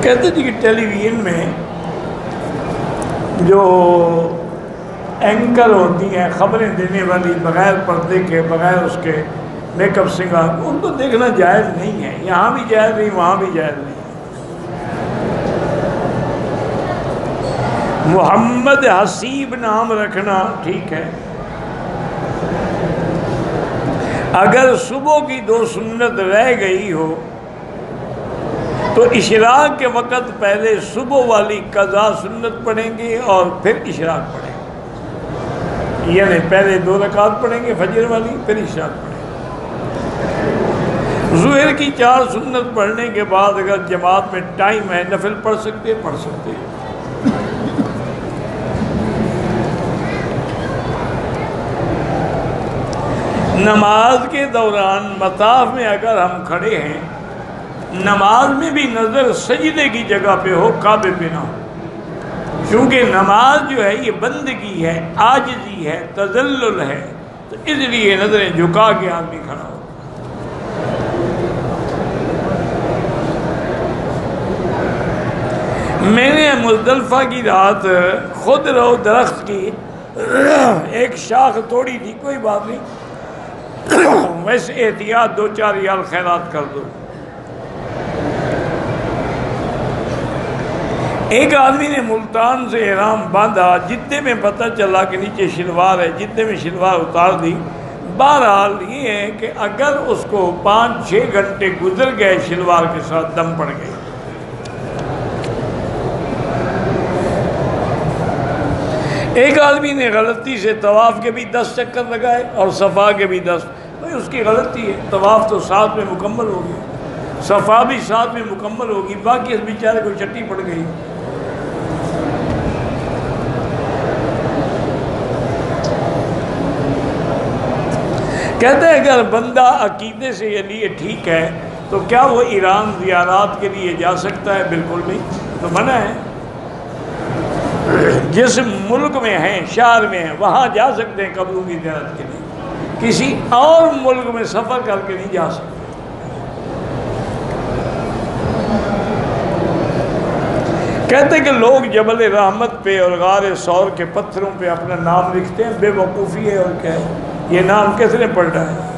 कहते थे कि टेलीविज़न में जो एंकर होती हैं ख़बरें देने वाली, बग़ैर पर्दे के, बग़ैर उसके मेकअप सिंगार, उनको देखना जायज़ नहीं है। यहाँ भी जायज़ नहीं, वहाँ भी जायज़ नहीं। मोहम्मद हसीब नाम रखना ठीक है। अगर सुबह की 2 सुन्नत रह गई हो तो इशराक के वक़्त पहले सुबह वाली कज़ा सुन्नत पढ़ेंगे और फिर इशराक पढ़ेंगे, यानी पहले 2 रकात पढ़ेंगे फजर वाली, फिर इशराक पढ़ेंगे। ज़ुहर की 4 सुन्नत पढ़ने के बाद अगर जमात में टाइम है नफिल पढ़ सकते हैं, पढ़ सकते हैं। नमाज के दौरान मताफ में अगर हम खड़े हैं, नमाज में भी नज़र सजदे की जगह पे हो, काबे पे ना हो, क्योंकि नमाज जो है ये बंदगी है, आजिज़ी है, तज़ल्लुल है, तो इसलिए नज़रें झुका के आदमी खड़ा हो। मैंने मुज़दलिफ़ा की रात खुद रो दरख्त की एक शाख तोड़ी थी, कोई बात नहीं, वैसे एहतियात 2-4 रियाल खैरात कर दो। एक आदमी ने मुल्तान से एहराम बांधा, जितने में पता चला कि नीचे शलवार है, जितने में शलवार उतार दी। बहरहाल ये है कि अगर उसको 5-6 घंटे गुजर गए शलवार के साथ, दम पड़ गए। एक आदमी ने गलती से तवाफ़ के भी 10 चक्कर लगाए और सफ़ा के भी 10। भाई उसकी गलती है, तवाफ़ तो साथ में मुकम्मल हो गया, सफ़ा भी साथ में मुकम्मल होगी, बाकी इस बेचारे को चट्टी पड़ गई। कहते हैं अगर बंदा अकीदे से ये लिए ठीक है तो क्या वो ईरान ज़ियारात के लिए जा सकता है? बिल्कुल नहीं, तो मना है। जिस मुल्क में हैं, शहर में हैं, वहाँ जा सकते हैं कब्रों की ज़ियारत के लिए, किसी और मुल्क में सफ़र करके नहीं जा सकते। कहते हैं कि लोग जबल रहमत पे और गार सौर के पत्थरों पे अपना नाम लिखते हैं, बेवकूफ़ी है और क्या है, ये नाम किसने पढ़ रहा है?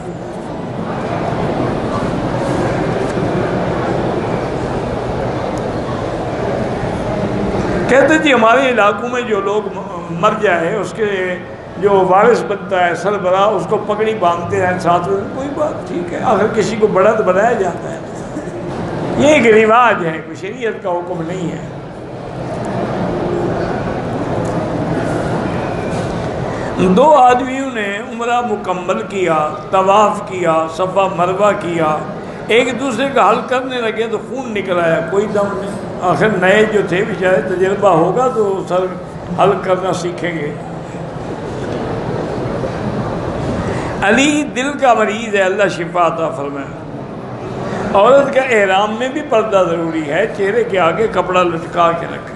कहते जी हमारे इलाकों में जो लोग मर जाए उसके जो वारिस बनता है, सरबराह, उसको पगड़ी बांधते हैं साथ में, कोई बात ठीक है, आखिर किसी को बड़ा तो बनाया जाता है, ये एक रिवाज है, कोई शरीयत का हुक्म नहीं है। दो आदमियों ने उम्रा मुकम्मल किया, तवाफ़ किया, सफ़ा मरवा किया, एक दूसरे का हल करने लगे तो खून निकल आया, कोई दम नहीं। आखिर नए जो थे बेचारे, तजर्बा होगा तो सर हल करना सीखेंगे। अली दिल का मरीज़ है, अल्लाह शिफा अता फरमाए। औरत का एहराम में भी पर्दा ज़रूरी है, चेहरे के आगे कपड़ा लटका के रखें।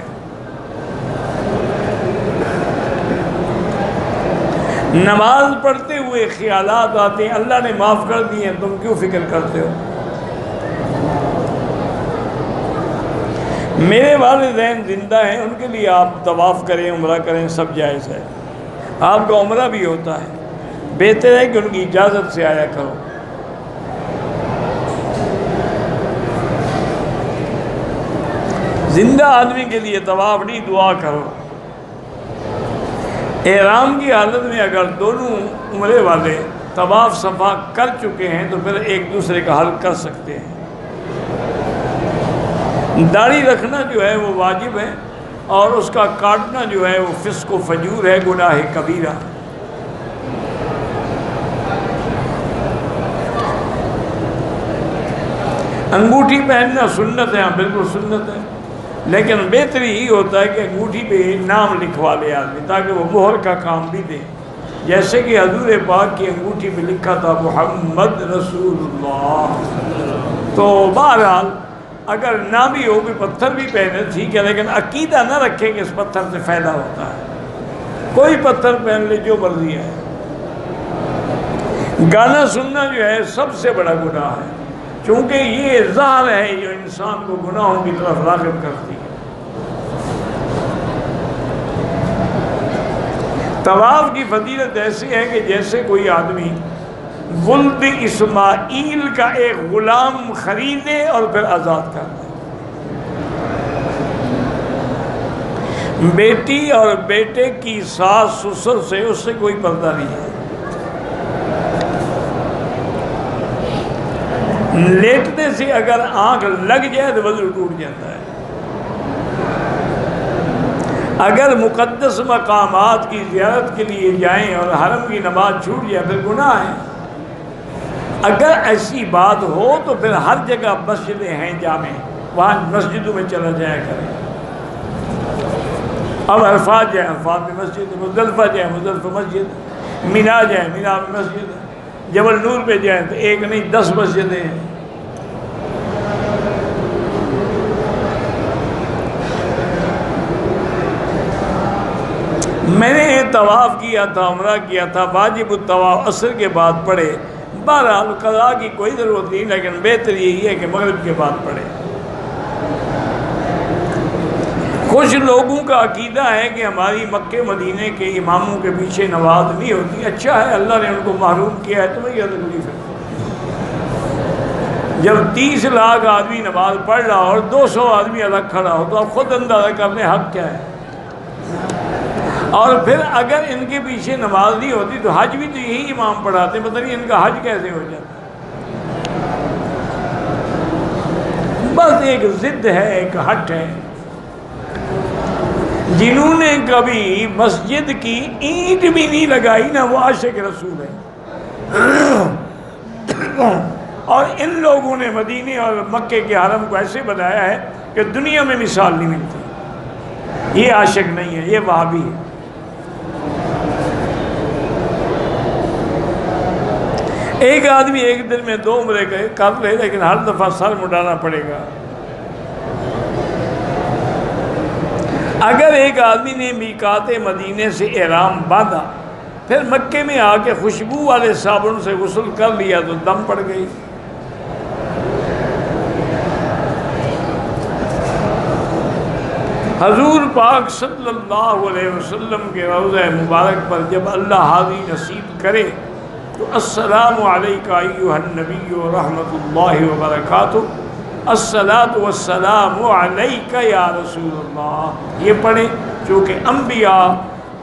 नमाज पढ़ते हुए ख्यालात आते हैं, अल्लाह ने माफ़ कर दिए हैं, तुम क्यों फिक्र करते हो? मेरे वालिदैन ज़िंदा हैं, उनके लिए आप तवाफ़ करें, उम्रा करें, सब जायज़ है। आपका उम्रा भी होता है, बेहतर है कि उनकी इजाज़त से आया करो। ज़िंदा आदमी के लिए तवाफ़ नहीं, दुआ करो। एहराम की हालत में अगर दोनों उम्रे वाले तवाफ़ सफ़ा कर चुके हैं तो फिर एक दूसरे का हल कर सकते हैं। दाढ़ी रखना जो है वो वाजिब है और उसका काटना जो है वो फिस्क व फजूर है, गुनाह कबीरा। अंगूठी पहनना सुन्नत है, बिल्कुल सुन्नत है, लेकिन बेहतर ही होता है कि अंगूठी पे नाम लिखवा ले आदमी, ताकि वो मोहर का काम भी दे, जैसे कि हजूर पाक की अंगूठी पे लिखा था मोहम्मद रसूलुल्लाह। तो बहरहाल अगर ना भी हो, भी पत्थर भी पहने ठीक है, लेकिन अकीदा ना रखें कि इस पत्थर से फ़ायदा होता है। कोई पत्थर पहन ले, जो मर्जी है। गाना सुनना जो है सबसे बड़ा गुनाह है। चूँकि ये ज़हर है जो इंसान को गुनाहों की तरफ राग़िब करती है। तवाफ़ की फजीलत ऐसी है कि जैसे कोई आदमी वुल्द इस्माइल का एक ग़ुलाम ख़रीदे और फिर आज़ाद कर दे। बेटी और बेटे की सास ससुर से उससे कोई पर्दा नहीं है। लेटने से अगर आंख लग जाए तो वज़ू टूट जाता है। अगर मुक़द्दस मकामात की ज़ियारत के लिए जाएं और हरम की नमाज छूट जाए फिर गुनाह है। अगर ऐसी बात हो तो फिर हर जगह मस्जिदें हैं जामे, वहाँ मस्जिदों में चला जाया करें। अब अरफात जाए अरफात में मस्जिद, मुज़दलिफ़ा जाए मुज़दलिफ़ा मस्जिद, मिना जाए मिना में मस्जिद, जबल नूर पे जाए तो एक नहीं 10 मस्जिदें हैं। मैंने तवाफ़ किया था, उम्रा किया था, वाजिब तवाफ़ असर के बाद पढ़े। बहरहाल क़ज़ा की कोई ज़रूरत नहीं, लेकिन बेहतर यही है कि मग़रिब के बाद पढ़े। कुछ लोगों का अकीदा है कि हमारी मक्के मदीने के इमामों के पीछे नमाज नहीं होती। अच्छा है, अल्लाह ने उनको महरूम किया है, तुम्हें क्या तकलीफ है? जब 30 लाख आदमी नमाज पढ़ रहा हो और 200 आदमी अलग खड़ा हो तो आप खुद अंदाज़ा कर लें हक़ क्या है। और फिर अगर इनके पीछे नमाज नहीं होती तो हज भी तो यही इमाम पढ़ाते, पता नहीं इनका हज कैसे हो जाता। बस एक ज़िद है, एक हट है। जिन्होंने कभी मस्जिद की ईंट भी नहीं लगाई ना, वो आशिक रसूल है। और इन लोगों ने मदीने और मक्के के हरम को ऐसे बनाया है कि दुनिया में मिसाल नहीं मिलती। ये आशिक नहीं है, ये वहाबी है। एक आदमी एक दिन में 2 उम्रे कर ले, लेकिन हर दफ़ा सर मुड़ाना पड़ेगा। अगर एक आदमी ने मीकाते मदीने से एहराम बांधा, फिर मक्के में आके खुशबू वाले साबुन से गुस्ल कर लिया तो दम पड़ गई। हजूर पाक सल्लल्लाहु अलैहि वसल्लम के रोज़ा मुबारक पर जब अल्लाह हाज़ी नसीब करे तो अस्सलामु अलैका अय्युहन नबी व रहमतुल्लाहि व बरकातुहू, अस्सलातु वस्सलामु अलैका या रसूलल्लाह, ये पढ़े। चूँकि अम्बिया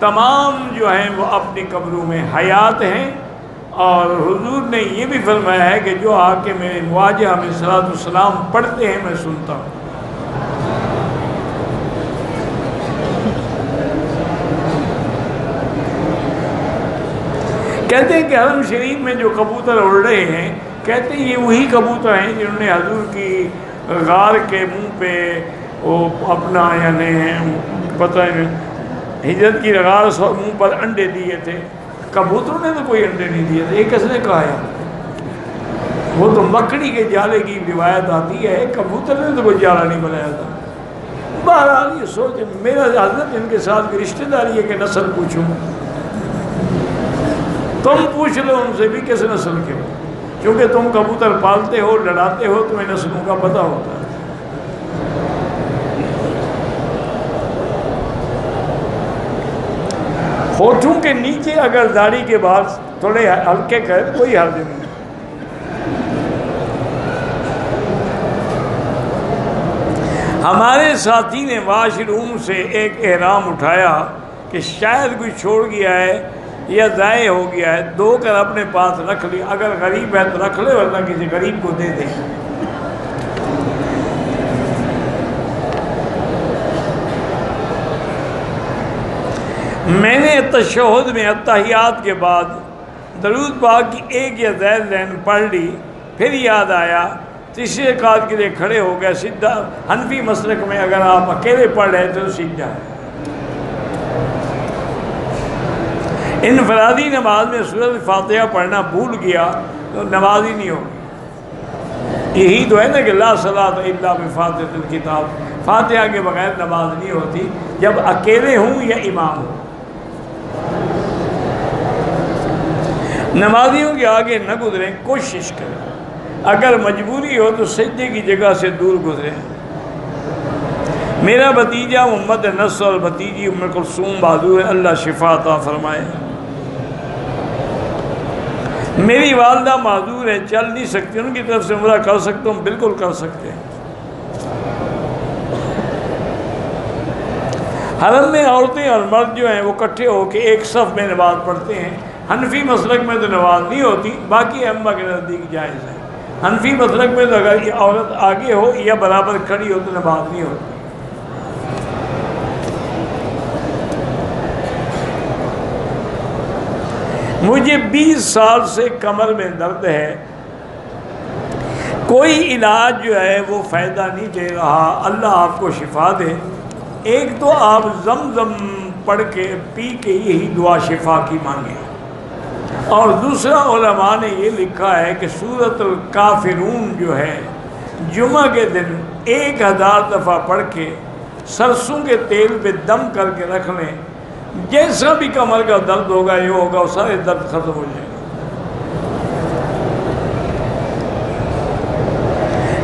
तमाम जो हैं वो अपनी कब्रों में हयात हैं, और हुजूर ने ये भी फरमाया है कि जो आके मेरे मुआजा में सलात व सलाम पढ़ते हैं मैं सुनता हूँ। कहते हैं कि हरम शरीफ में जो कबूतर उड़ रहे हैं, कहते हैं ये वही कबूतर हैं जिन्होंने हजूर की गार के मुंह पे वो अपना यानी पता है हिजरत की गार मुंह पर अंडे दिए थे। कबूतरों ने तो कोई अंडे नहीं दिए थे, ये किसने कहा है? वो तो मकड़ी के जाले की रिवायत आती है, कबूतर ने तो कोई जाला नहीं बनाया था। बहरहाल ये सोच, मेरा हजरत इनके साथ की रिश्तेदारी है कि नस्ल पूछूँ, तुम पूछ लो उनसे भी किस नस्ल के हो, क्योंकि तुम कबूतर पालते हो, लड़ाते हो, तुम्हें नस्लों का पता होता है। होठों के नीचे अगर दाढ़ी के बाल थोड़े हल्के कर कोई हर्ज नहीं। हमारे साथी ने वाशरूम से एक एहराम उठाया कि शायद कोई छोड़ गया है या ज़ाय हो गया है, दो कर अपने पास रख लिया। अगर गरीब है तो रख ले, वरना किसी गरीब को दे दे। मैंने तशहुद में अत्तहियात के बाद दरूद पाक की एक या ज़ैद लाइन पढ़ ली, फिर याद आया, तीसरे रकात के लिए खड़े हो गए। सीधा हनफी मसलक में अगर आप अकेले पढ़ रहे तो सीधा है। इनफरादी नमाज में सूरत फातिहा पढ़ना भूल गया तो नमाज ही नहीं होगी। यही तो है ना कि ला सलात इल्ला बिफातिहातिल किताब, फातिहा के बगैर नमाज नहीं होती, जब अकेले हूँ या इमाम हूँ। नमाजियों के आगे न गुजरें, कोशिश करें। अगर मजबूरी हो तो सजदे की जगह से दूर गुजरे। मेरा भतीजा मोहम्मद नस्र और भतीजी उम्म कुलसूम बहादुर है, अल्लाह शिफा अता फरमाए। मेरी वालदा माजूर है, चल नहीं सकती, उनकी तरफ से उम्रा कर सकता हूँ, बिल्कुल कर सकते हैं। हरम में औरतें और मर्द जो हैं वो इकट्ठे होकर एक सफ़ में नमाज पढ़ते हैं। हनफी मसलक में तो नमाज नहीं होती, बाकी अम्मा के नज़दीक जायज़ है। हनफी मसलक में तो अगर ये औरत आगे हो या बराबर खड़ी हो तो नमाज नहीं होती। मुझे 20 साल से कमर में दर्द है, कोई इलाज जो है वो फ़ायदा नहीं दे रहा, अल्लाह आपको शिफा दे। एक तो आप ज़मज़म पढ़ के पी के यही दुआ शिफा की मांगे, और दूसरा उलमा ने ये लिखा है कि सूरतुल काफिरून जो है जुमा के दिन 1000 दफ़ा पढ़ के सरसों के तेल पे दम करके रख लें, जैसा भी कमर का दर्द होगा ये होगा, वो सारे दर्द खत्म हो जाएगा।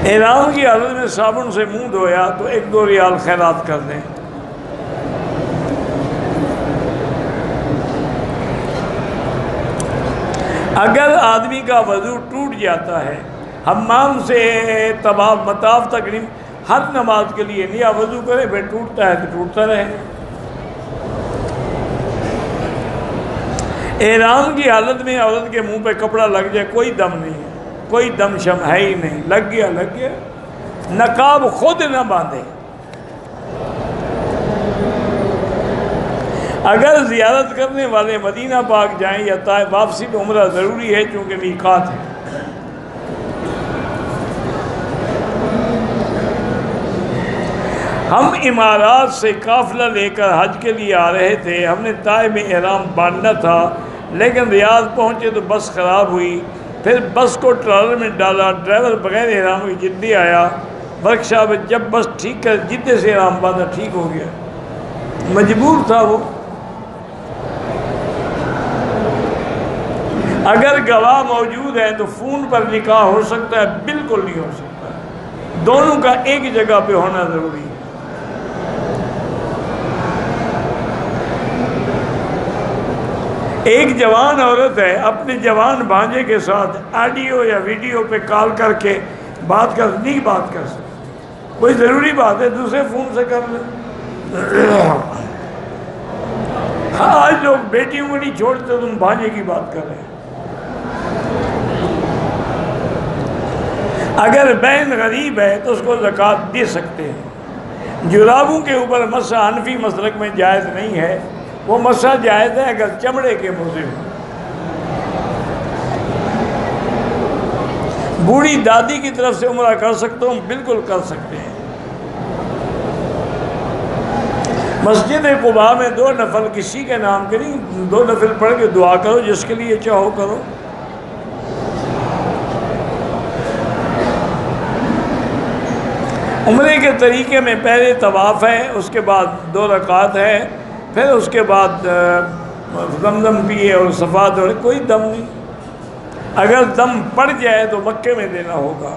इहराम की हालत में साबुन से मुंह धोया तो 1-2 रियाल खैरात कर दें। अगर आदमी का वजू टूट जाता है, हम्माम से तवाफ मताफ तक नहीं, हर नमाज के लिए नया वजू करे, फिर टूटता है तो टूटता रहे। एहराम की हालत में औरत के मुंह पे कपड़ा लग जाए, कोई दम नहीं है, कोई दम शम है ही नहीं, लग गया लग गया। नकाब खुद न बांधे। अगर ज़ियारत करने वाले मदीना पाक जाएं या ताइफ, वापसी में उम्रा ज़रूरी है चूँकि मीकात है। हम इमारात से काफ़िला लेकर हज के लिए आ रहे थे। हमने ताइफ में एहराम बांधना था, लेकिन रियाद पहुँचे तो बस ख़राब हुई। फिर बस को ट्रॉलर में डाला, ड्राइवर बगैर एहराम की जिद्दी आया वर्कशॉप में। जब बस ठीक कर जिद्दे से एहराम बांधा, ठीक हो गया, मजबूर था वो। अगर गवाह मौजूद है तो फ़ोन पर निकाह हो सकता है? बिल्कुल नहीं हो सकता, दोनों का एक जगह पे होना ज़रूरी है। एक जवान औरत है, अपने जवान भांजे के साथ ऑडियो या वीडियो पे कॉल करके बात नहीं बात कर सकती। कोई ज़रूरी बात है दूसरे फ़ोन से कर ले। हाँ, आज लोग बेटियों को नहीं छोड़ते, तुम भांजे की बात कर रहे हैं। अगर बहन गरीब है तो उसको ज़कात दे सकते हैं। जुराबों के ऊपर मसा हनफी मसलक में जायज़ नहीं है, वो मसा जायज़ है अगर चमड़े के मोज़े हो। बूढ़ी दादी की तरफ से उम्रा कर सकता हूँ? बिल्कुल कर सकते हैं। मस्जिद कुबा में 2 नफल किसी के नाम के नहीं, 2 नफल पढ़ के दुआ करो, जिसके लिए चाहो करो। उम्रे के तरीके में पहले तवाफ़ है, उसके बाद 2 रकात है, फिर उसके बाद दमदम पिए और सफ़ा दौड़े। कोई दम नहीं, अगर दम पड़ जाए तो मक्के में देना होगा।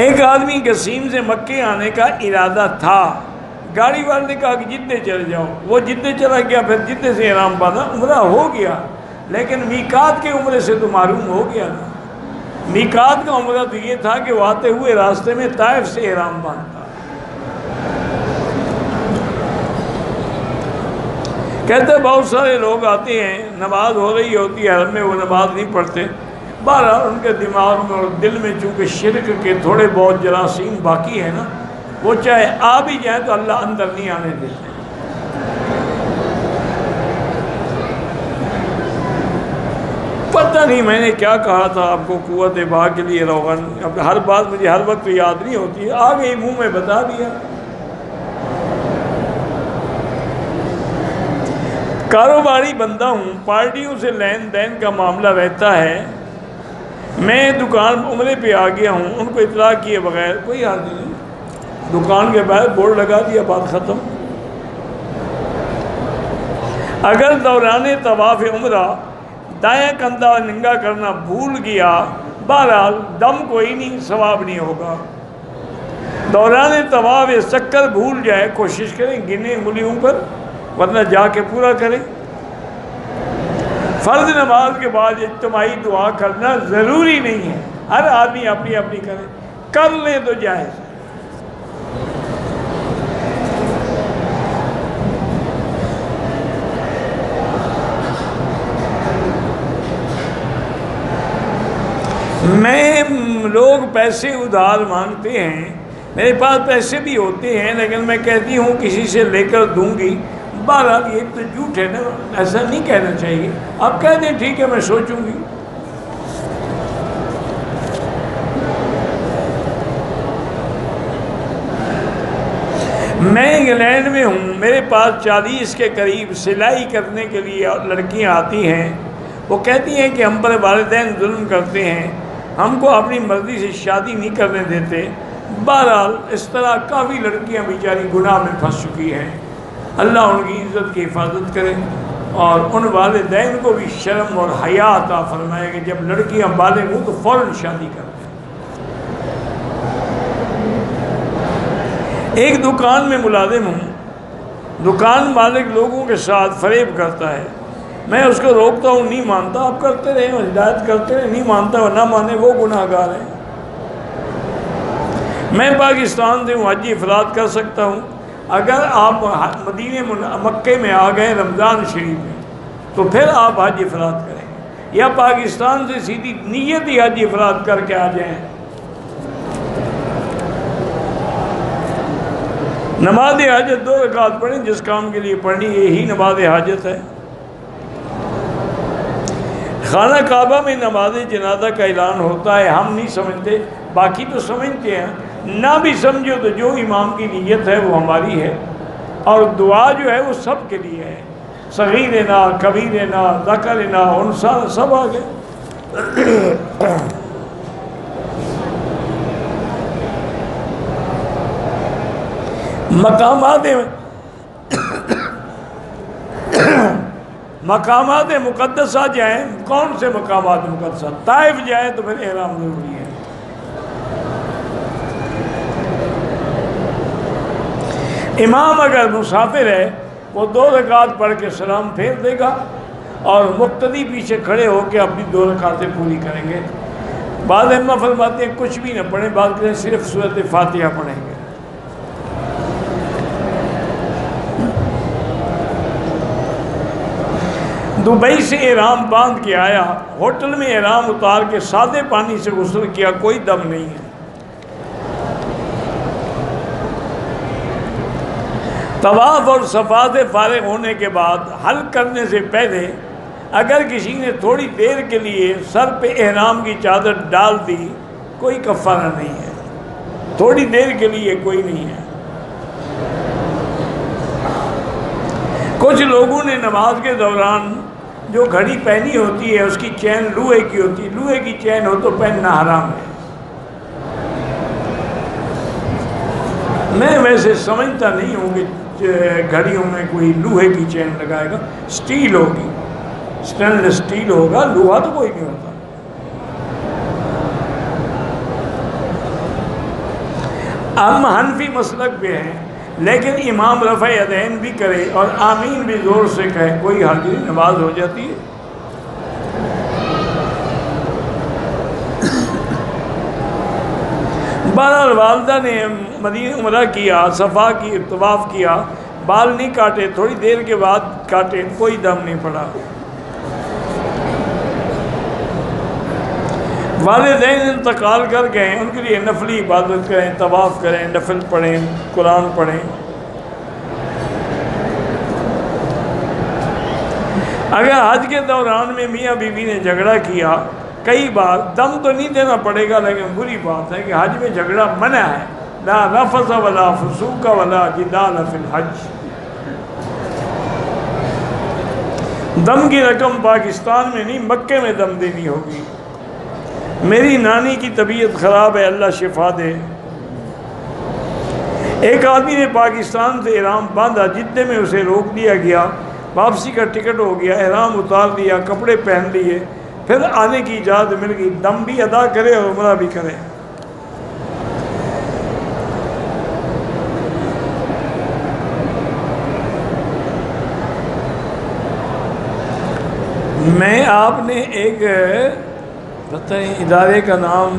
एक आदमी कसीम से मक्के आने का इरादा था, गाड़ी वाले ने कहा कि जिद्दे चले जाओ, वो जिद्दे चला गया, फिर जिद्दे से एहराम बांधा, उम्रा हो गया। लेकिन मीकात के उम्रे से तो मालूम हो गया ना। मीकात का उम्रा तो ये था कि वो आते हुए रास्ते में ताइफ से एहराम बांधता। कहते बहुत सारे लोग आते हैं, नमाज हो रही होती है हरम में, वो नमाज नहीं पढ़ते। बहरहाल उनके दिमाग में और दिल में चूँकि शिरक के थोड़े बहुत जरासीम बाकी है ना, वो चाहे आ भी जाए तो अल्लाह अंदर नहीं आने देते। पता नहीं मैंने क्या कहा था आपको, कुव्वत बा के लिए रोगन। अब हर बात मुझे हर वक्त याद नहीं होती, आ गई मुंह में बता दिया। कारोबारी बंदा हूँ, पार्टियों से लेन देन का मामला रहता है। मैं दुकान उम्रे पे आ गया हूँ, उनको इतला किए बगैर कोई आदमी नहीं, दुकान के बाहर बोर्ड लगा दिया, बात ख़त्म। अगर दौरान तवाफ़ उम्रा दायां कंधा नंगा करना भूल गया, बहरहाल दम कोई नहीं, सवाब नहीं होगा। दौरान तवाफ़ चक्कर भूल जाए, कोशिश करें गिने उंगलियों पर, वरना जाके पूरा करें। फ़र्ज नमाज के बाद इज्तिमाई दुआ करना ज़रूरी नहीं है, हर आदमी अपनी अपनी करे, कर ले तो जायज़। लोग पैसे उधार मांगते हैं, मेरे पास पैसे भी होते हैं, लेकिन मैं कहती हूँ किसी से लेकर दूंगी। बहरहाल ये तो झूठ है ना, ऐसा नहीं कहना चाहिए। आप कह दें ठीक है मैं सोचूंगी। मैं इंग्लैंड में हूँ, मेरे पास 40 के करीब सिलाई करने के लिए लड़कियाँ आती हैं। वो कहती हैं कि हम पर वालिदैन जुल्म करते हैं, हमको अपनी मर्ज़ी से शादी नहीं करने देते। बहरहाल इस तरह काफ़ी लड़कियां बेचारी गुनाह में फंस चुकी हैं। अल्लाह उनकी इज़्ज़त की हिफाजत करे और उन वालिदैन को भी शर्म और हया अता फरमाए कि जब लड़कियां बालिग़ हों तो फ़ौरन शादी कर दें। एक दुकान में मुलाजिम हूँ, दुकान मालिक लोगों के साथ फरेब करता है। मैं उसको रोकता हूँ, नहीं मानता, आप करते रहे, हिदायत करते रहे, नहीं मानता और ना माने वो गुनाहगार है। मैं पाकिस्तान से हूँ, हज इफ़रात कर सकता हूँ। अगर आप मदीने मक्के में आ गए रमज़ान शरीफ में तो फिर आप हज इफ़रात करेंगे, या पाकिस्तान से सीधी नीयत ही हज इफ़रात करके आ जाएँ। नमाज हाजत 2 रकात पढ़ें, जिस काम के लिए पढ़नी यही नमाज हाजत है। खाना काबा में नमाज जनाजा का ऐलान होता है, हम नहीं समझते, बाकी तो समझते हैं। ना भी समझो तो जो इमाम की नीयत है वो हमारी है, और दुआ जो है वो सब के लिए है। सगीर ना, कबीर ना, ज़कर ना, उनसा सब आ गए। मकामात मुक़द्दसा जाएँ, कौन से मकामात मुक़द्दसा? ताइफ जाए तो फिर एहराम ज़रूरी है। इमाम अगर मुसाफिर है वो 2 रकात पढ़ के सलाम फेर देगा और मुक्तदी पीछे खड़े होकर अपनी 2 रकातें पूरी करेंगे। बाद अम्मा फरमाते हैं कुछ भी न पढ़ें, बात करें सिर्फ सूरत फातिहा पढ़ेंगे। दुबई से एहराम बांध के आया, होटल में एहराम उतार के सादे पानी से गुस्ल किया, कोई दम नहीं है। तवाफ और सफ़ा से फारिग होने के बाद हल करने से पहले अगर किसी ने थोड़ी देर के लिए सर पे एहराम की चादर डाल दी, कोई कफ़ारा नहीं है। थोड़ी देर के लिए कोई नहीं है। कुछ लोगों ने नमाज के दौरान जो घड़ी पहनी होती है उसकी चैन लोहे की होती है, लोहे की चैन हो तो पहनना हराम है। मैं वैसे समझता नहीं हूँ कि घड़ियों में कोई लोहे की चैन लगाएगा, स्टील होगी, स्टेनलेस स्टील होगा, लोहा तो कोई नहीं होता। हम हनफी मसलक पे हैं, लेकिन इमाम रफ़ा यदैन भी करे और आमीन भी ज़ोर से कहे, कोई हर्ज नहीं, नमाज हो जाती है। बहरहाल वालदा ने मदीना उमरा किया, सफ़ा की तवाफ़ किया, बाल नहीं काटे, थोड़ी देर के बाद काटे, कोई दम नहीं पड़ा। वालिदैन इंतकाल कर गए, उनके लिए नफली इबादत करें, तवाफ़ करें, नफल पढ़ें, कुरान पढ़ें। अगर हज के दौरान में मियाँ बीवी ने झगड़ा किया, कई बार दम तो नहीं देना पड़ेगा, लेकिन बुरी बात है कि हज में झगड़ा मना है। ला रफ़ज़ वला फ़ुसूक़ वला जिदाल फ़िल हज। दम की रकम पाकिस्तान में नहीं, मक्के में दम देनी होगी। मेरी नानी की तबीयत ख़राब है, अल्लाह शिफा दे। एक आदमी ने पाकिस्तान से एहराम बांधा, जिद्दे में उसे रोक दिया गया। वापसी का टिकट हो गया, एहराम उतार दिया, कपड़े पहन लिए, फिर आने की इजाज़त मिल गई, दम भी अदा करे और उम्रा भी करे। मैं आपने एक पता है इदारे का नाम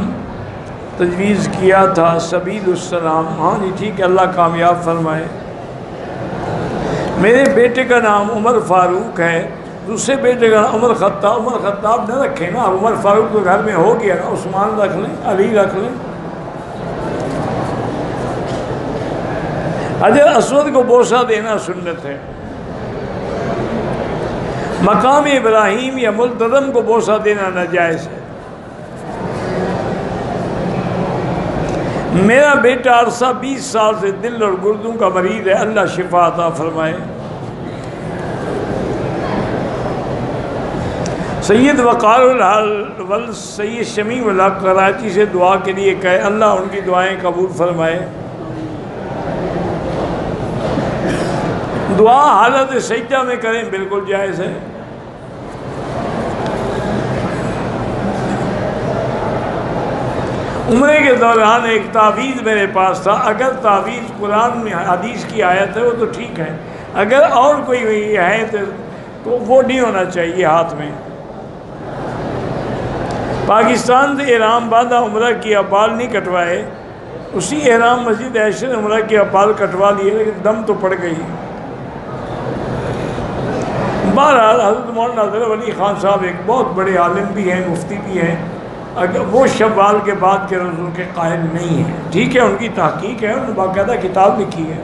तजवीज़ किया था, सबीलुस्सलाम। हाँ जी ठीक है, अल्लाह कामयाब फरमाए। मेरे बेटे का नाम उमर फ़ारूक है, दूसरे बेटे का नाम उमर ख़त्ताब न रखें ना, उमर फ़ारूक तो घर में हो गया ना, उस्मान रख लें, अली रख लें। हजर असवद को बोसा देना सुन्नत है। मकाम इब्राहीम या मुल्तज़म को बोसा देना नाजायज़ है। मेरा बेटा अरसा 20 साल से दिल और गुर्दों का मरीज़ है, अल्लाह शिफा अता फरमाए। सैयद वक़ारुल वल सैयद शमी उल हक़ कराची से दुआ के लिए कहे, अल्लाह उनकी दुआएं कबूल फरमाए। दुआ हालत सजदा में करें, बिल्कुल जायज़ है। उम्रे के दौरान एक तावीज़ मेरे पास था, अगर तावीज़ कुरान में हदीस की आयत है वो तो ठीक है, अगर और कोई है तो वो नहीं होना चाहिए हाथ में। पाकिस्तान से एहराम बांधा, उम्रा किया, बाल नहीं कटवाए, उसी एहराम मस्जिद ऐशर उम्रा किया, बाल कटवा लिए, लेकिन दम तो पड़ गई। बहरहाल हज़रत मौलाना नाज़िर वली ख़ान साहब एक बहुत बड़े आलिम भी हैं, मुफ्ती भी हैं, अगर वो शव्वाल के बाद के रोज़ों के कायल नहीं है, ठीक है, उनकी तहकीक है, उन्होंने बाकायदा किताब लिखी है।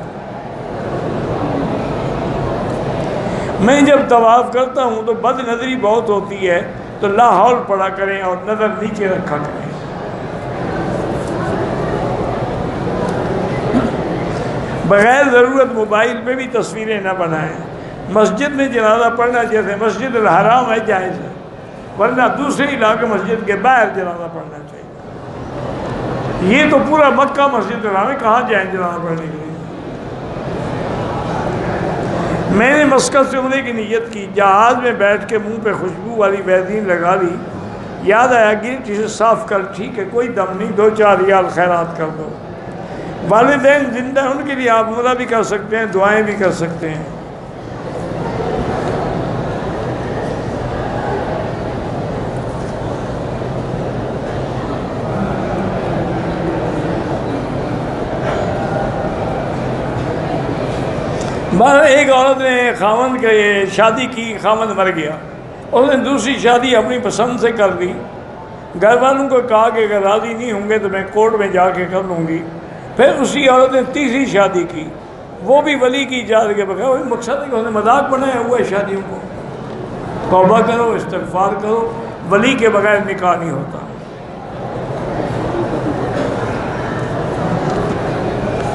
मैं जब तवाफ़ करता हूँ तो बद नज़री बहुत होती है, तो ला हौल पढ़ा करें और नज़र नीचे रखा करें। बग़ैर ज़रूरत मोबाइल पे भी तस्वीरें न बनाएं। मस्जिद में जनाजा पढ़ना, जैसे मस्जिद अल हराम है, जायज़ है, वरना दूसरे इलाके मस्जिद के बाहर जनाजा पढ़ना चाहिए। ये तो पूरा मक्का मस्जिद हराम है, कहाँ जाएँ जनाजा पढ़ने के लिए। मैंने मस्कत से उम्रे की नीयत की, जहाज़ में बैठ के मुंह पे खुशबू वाली वैज़ीन लगा ली, याद आया कि इसे साफ़ कर, ठीक है कोई दम नहीं, 2-4 रियाल खैरात कर दो। वालिदैन जिंदा, उनके लिए आप उम्रा भी कर सकते हैं, दुआएं भी कर सकते हैं। एक औरत ने खामन के शादी की, खामन मर गया, उसने दूसरी शादी अपनी पसंद से कर ली। घर वालों को कहा कि अगर राज़ी नहीं होंगे तो मैं कोर्ट में जाके कर लूँगी। फिर उसी औरत ने तीसरी शादी की, वो भी वली की इजाज़त के बगैर। वही मकसद है कि उसने मजाक बनाया हुआ है शादियों को। तौबा करो, इस्तिग़फ़ार करो, वली के बगैर निकाह नहीं होता।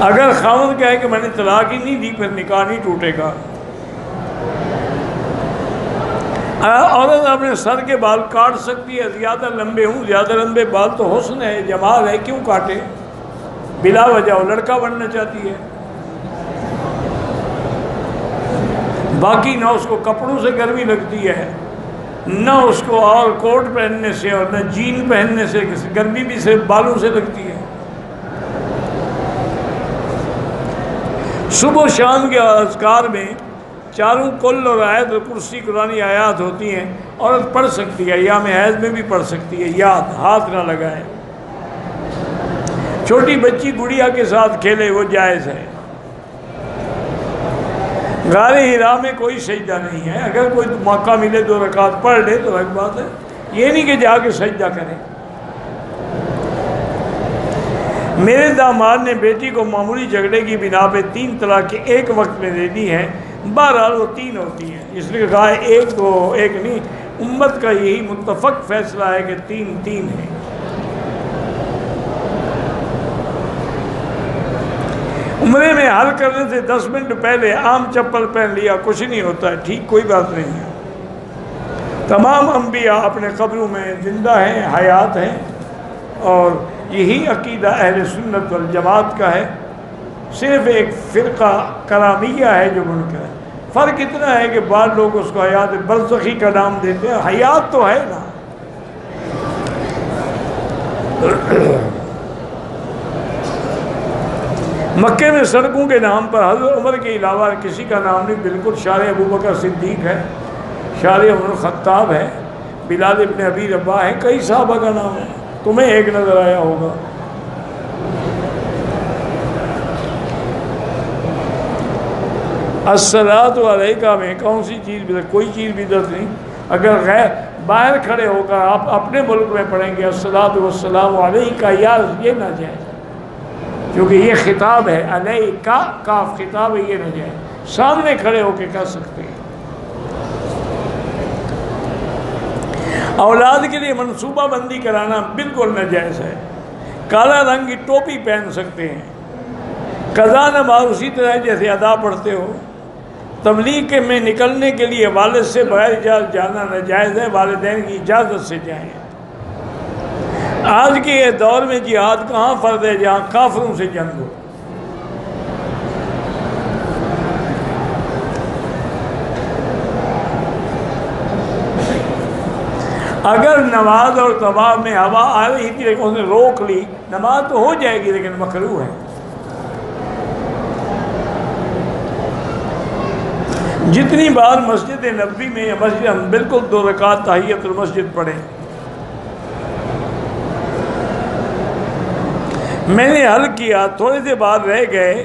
अगर खामन कहे कि मैंने तलाक ही नहीं दी, फिर निकाह नहीं टूटेगा। औरत अपने सर के बाल काट सकती है, ज़्यादा लंबे हों, ज़्यादा लंबे बाल तो हुस्न है, जमाल है, क्यों काटे बिला वजह? वो लड़का बनना चाहती है। बाकी ना उसको कपड़ों से गर्मी लगती है, न उसको और कोट पहनने से और न जीन पहनने से गर्मी भी सिर्फ बालों से लगती है। सुबह शाम के अज़कार में चारों कुल और आयत और कुर्सी कुरानी आयात होती हैं, औरत पढ़ सकती है, या में हैज़ में भी पढ़ सकती है। याद हाथ ना लगाए। छोटी बच्ची गुड़िया के साथ खेले, वो जायज़ है। गारे हिरा में कोई सजदा नहीं है, अगर कोई मौका मिले 2 रकात पढ़ ले तो अलग बात है, ये नहीं कि जाके सजदा करें। मेरे दामाद ने बेटी को मामूली झगड़े की बिना पे 3 तलाक़ एक वक्त में दे दी हैं। बहरहाल वो 3 होती हैं, इसलिए कहा है 1 तो 1 नहीं। उम्मत का यही मुत्तफ़क़ फैसला है कि 3 है। उम्रे में हल करने से 10 मिनट पहले आम चप्पल पहन लिया, कुछ नहीं होता है, ठीक, कोई बात नहीं है। तमाम अंबिया अपने कब्रों में ज़िंदा हैं, हयात हैं, और यही अकीदा अहले सुन्नत वल जमात का है। सिर्फ एक फ़िरक़ा करामिया है जो मुनकर है। फ़र्क इतना है कि बाद लोग उसको हयात बरज़खी का नाम देते हैं, हयात तो है ना। मक्के में सड़कों के नाम पर हज़रत उमर के अलावा किसी का नाम नहीं, बिल्कुल शार अबू बकर सिद्दीक है, शार उमर ख़त्ताब है, बिलाल इब्न अबी रब्बाह है, कई साहबा का नाम है। तुम्हें एक नज़र आया होगा। अस्सलातु अलैका में कौन सी चीज़ बिदअत? कोई चीज़ बिदअत नहीं। अगर गैर बाहर खड़े होकर आप अपने मुल्क में पढ़ेंगे अस्सलातु वस्सलामु अलैका, यार ये ना जाए, क्योंकि ये खिताब है, अलैका काफ खिताब है, ये ना जाए। सामने खड़े होकर कह सकते हैं। औलाद के लिए मनसूबा बंदी कराना बिल्कुल नाजायज़ है। काला रंग की टोपी पहन सकते हैं। कज़ा नमाज उसी तरह जैसे अदा पढ़ते हो। तबलीग में निकलने के लिए वालिद से बगैर इजाज़त जाना नाजायज़ है, वालिदैन की इजाज़त से जाएँ। आज के ये दौर में जिहाद कहाँ फ़र्ज़ है जहाँ काफिरों से जंग हो। अगर नमाज और तवाफ में हवा आ रही थी लेकिन उसने रोक ली, नमाज तो हो जाएगी लेकिन मकरूह है। जितनी बार मस्जिद नबवी में या मस्जिद हम बिल्कुल 2 रकात तहियतुल मस्जिद पढ़े। मैंने हल किया, थोड़े से बाद रह गए,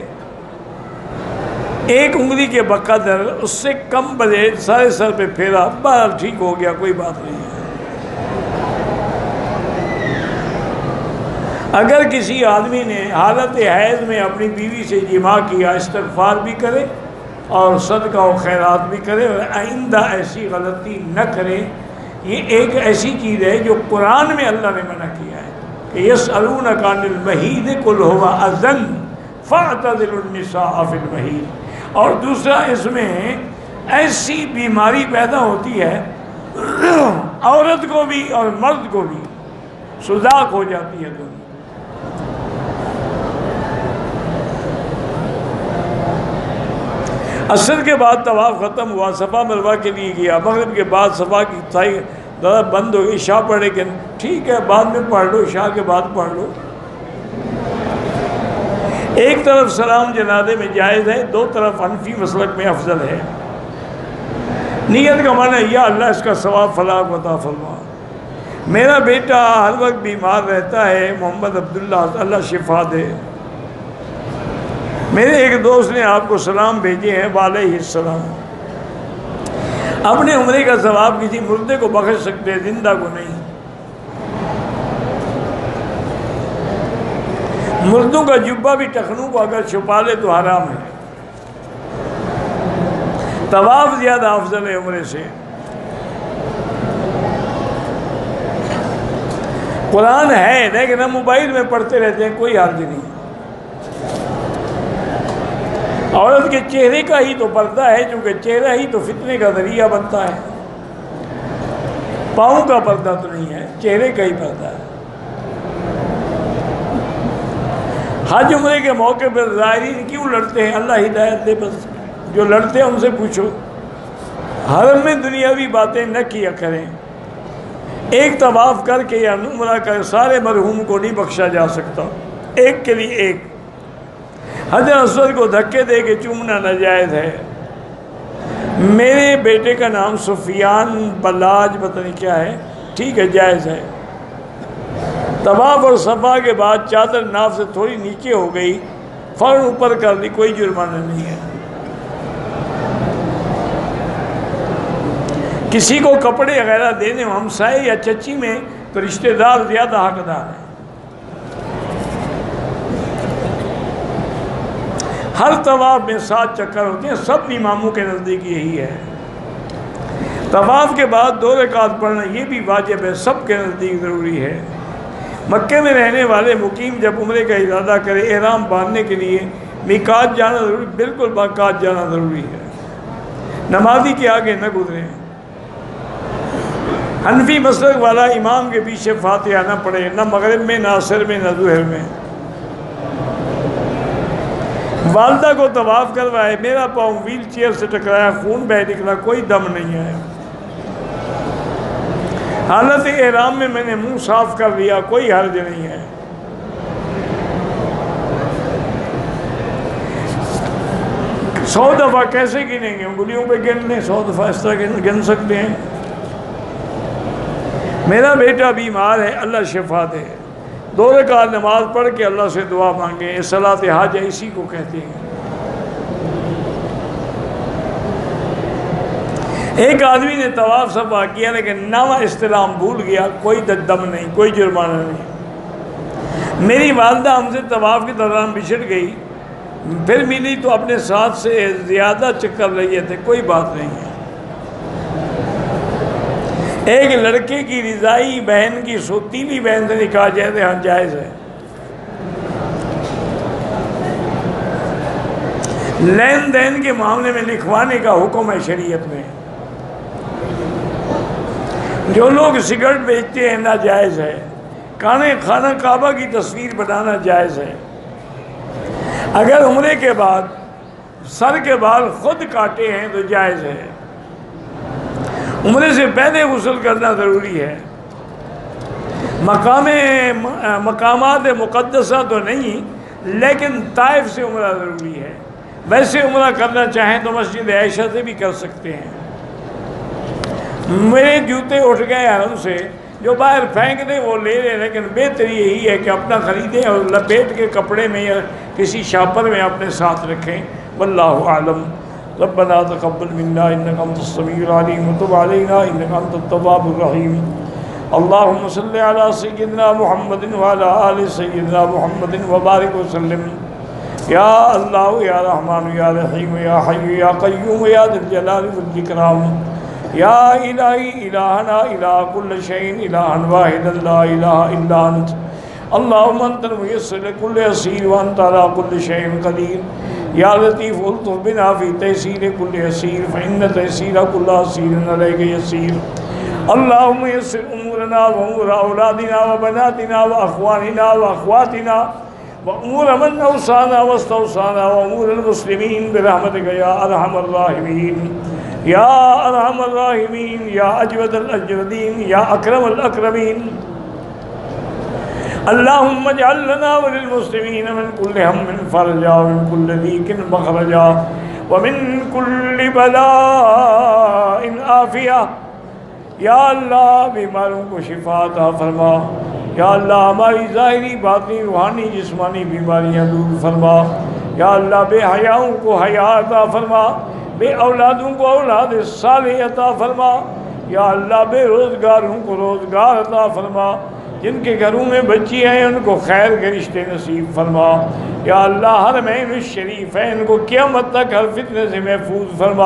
1 उंगली के बकदर उससे कम बजे सारे सर पे फेरा, बहरहाल ठीक हो गया, कोई बात नहीं है। अगर किसी आदमी ने हालत हैज़ में अपनी बीवी से जिमा किया, इस्तिग़फ़ार भी करे और सदका और खैरात भी करे और आइंदा ऐसी गलती न करे। ये एक ऐसी चीज़ है जो कुरान में अल्लाह ने मना किया है कि यसअलूनका अनिल महीद कुल हुवा अज़न फ़अतज़िलुन निसाअ फ़िल महीद। और दूसरा, इसमें ऐसी बीमारी पैदा होती है औरत को भी और मर्द को भी, सुजाक हो जाती है दोनों। असर के बाद तवाफ़ ख़त्म हुआ, सफ़ा मरवा के लिए गया। मगरिब के बाद सफ़ा की थाई ज़रा बंद हो गई, शाह पढ़े के ठीक है बाद में पढ़ लो, शाह के बाद पढ़ लो। एक तरफ सलाम जनाजे में जायज़ है, 2 तरफ हनफी मसलक में अफजल है। नीयत का माना या अल्लाह इसका सवाब फलाह अता फरमा। मेरा बेटा हर वक्त बीमार रहता है, मोहम्मद अब्दुल्ला, अल्लाह शिफा दे। मेरे एक दोस्त ने आपको सलाम भेजे हैं वालेहिस्सलाम। अपने उम्रे का सवाब किसी मुर्दे को बख्श सकते हैं, जिंदा को नहीं। मुर्दों का जुब्बा भी टखनों को अगर छुपा ले तो हराम है। तवाफ ज़्यादा अफजल है उम्रे से। कुरान है लेकिन हम मोबाइल में पढ़ते रहते हैं, कोई हर्ज नहीं। औरत के चेहरे का ही तो पर्दा है, क्योंकि चेहरा ही तो फितने का ज़रिया बनता है। पाँव का पर्दा तो नहीं है, चेहरे का ही पर्दा है। हज उम्रे के मौके पर ज़ाहिरीन क्यों लड़ते हैं? अल्लाह हिदायत दे बस। जो लड़ते हैं उनसे पूछो। हरम में दुनियावी बातें न किया करें। एक तवाफ़ करके या उम्रा कर सारे मरहूम को नहीं बख्शा जा सकता, एक के लिए एक। हजर अस्वद को धक्के दे के चूमना नाजायज़ है। मेरे बेटे का नाम सुफियान बलाज पता नहीं क्या है, ठीक है जायज़ है। तवाफ़ और सफ़ा के बाद चादर नाफ से थोड़ी नीचे हो गई, फ़ौरन ऊपर कर दी, कोई जुर्माना नहीं है। किसी को कपड़े वगैरह देने में हमसाए या चच्ची में तो रिश्तेदार ज़्यादा हकदार हैं। हर तवाफ़ में 7 चक्कर होते हैं, सब इमामों के नज़दीक यही है। तवाफ़ के बाद 2 रकात पढ़ना ये भी वाजिब है, सब के नज़दीक ज़रूरी है। मक्के में रहने वाले मुकीम जब उम्रे का इरादा करे, एहराम बांधने के लिए मिकात जाना ज़रूरी, बिल्कुल मिकात जाना ज़रूरी है। नमाजी के आगे न गुजरें। हनफी मसलक वाला इमाम के पीछे फातिहा न पढ़े, न मगरिब में, न असर में, न ज़ुहर में। वालदा को तवाफ करवाए, मेरा पाँव व्हील चेयर से टकराया, खून बह निकला, कोई दम नहीं आया। हालत एहराम में मैंने मुंह साफ कर लिया, कोई हर्ज नहीं है। सौ दफ़ा कैसे गिनेंगे? उंगलियों पे गिन लें, 100 दफ़ा इस तरह गिन सकते हैं। मेरा बेटा बीमार है, अल्लाह शिफा दे। 2 रकात नमाज पढ़ के अल्लाह से दुआ मांगे, सलात हाज इसी को कहते हैं। एक आदमी ने तवाफ सफा किया लेकिन नामा इस्तिलाम भूल गया, कोई दम नहीं, कोई जुर्माना नहीं। मेरी वालदा हमसे तवाफ के दौरान बिछड़ गई, फिर मिली तो अपने साथ से ज़्यादा चक्कर लिए थे, कोई बात नहीं है। एक लड़के की रिजाई बहन की सौतीली बहन से निकाह जायज़ है? हाँ, जायज़ है। लेन देन के मामले में लिखवाने का हुक्म है शरीयत में। जो लोग सिगरेट बेचते हैं नाजायज़ है। खाना काबा की तस्वीर बनाना जायज़ है। अगर उम्रे के बाद सर के बाल खुद काटे हैं तो जायज़ है। उम्रे से पहले गुस्ल करना ज़रूरी है। मकामात मुक़द्दसा तो नहीं, लेकिन ताइफ से उम्रा ज़रूरी है। वैसे उम्रा करना चाहें तो मस्जिद आयशा से भी कर सकते हैं। मेरे जूते उठ गए हरम से, जो बाहर फेंक दे वो ले लें, लेकिन बेहतर यही है कि अपना ख़रीदें और लपेट के कपड़े में या किसी शापर में अपने साथ रखें। वल्लाहु आलम। रब्बना तक़ब्बल मिन्ना इन्नका अंतस समीउल अलीम व तुब अलैना इन्नका अंतत तव्वाबुर रहीम। अल्लाहुम्मा सल्लि अला सय्यिदिना मुहम्मदिन व अला आलि सय्यिदिना मुहम्मदिन व बारिक व सल्लिम। या अल्लाह या रहमान या रहीम या हय्यु या क़य्यूम या ज़िल जलाली वल इकराम। या इलाही इलाहना इलाह कुल्ल शैइन इलाहन वाहिदन ला इलाहा इल्ला अंत। अल्लाहुम्मा अंतल मुयस्सिर लिकुल्लि असीर व अंता अला कुल्लि शैइन क़दीर। या लतीफ़ उल्तुफ़ बिना फ़ी तयसीर कुल्लि असीर फ़इन्न तयसीर कुल्ल असीरिन अलैका यसीर। अल्लाहुम्मा यस्सिर उमूरना व उमूर औलादिना व बनातिना व अख़वानिना व अख़वातिना व उमूर मन औसाना वस्तौसाना व उमूरुल मुस्लिमीन बिरहमतिका या अरहमर राहिमीन या अरहमर राहिमीन या अजवदल अजवदीन या अकरमल अकरमीन। अल्लाहुम्मा जअल लना व लिल मुस्लिमीन मिन कुल्लि हम्मिन फ़रजा व मिन कुल्लि दीक़िन मख़रजा व मिन कुल्लि बलाइन आफ़िया। या अल्लाह बीमारों को शिफा अता फरमा। या अल्लाह हमारी ज़ाहिरी बातिनी रूहानी जिस्मानी बीमारियाँ दूर फरमा। या अल्लाह बेहयाओं को हया अता फरमा, बे औलादों को औलाद सालेह अता फरमा। या अल्लाह बेरोज़गारों को रोज़गार अता फरमा। जिनके घरों में बच्ची हैं उनको खैर के रिश्ते नसीब फरमा। या अल्लाह हरमैन शरीफ़ैन को क़यामत तक हर फितने से महफूज फरमा।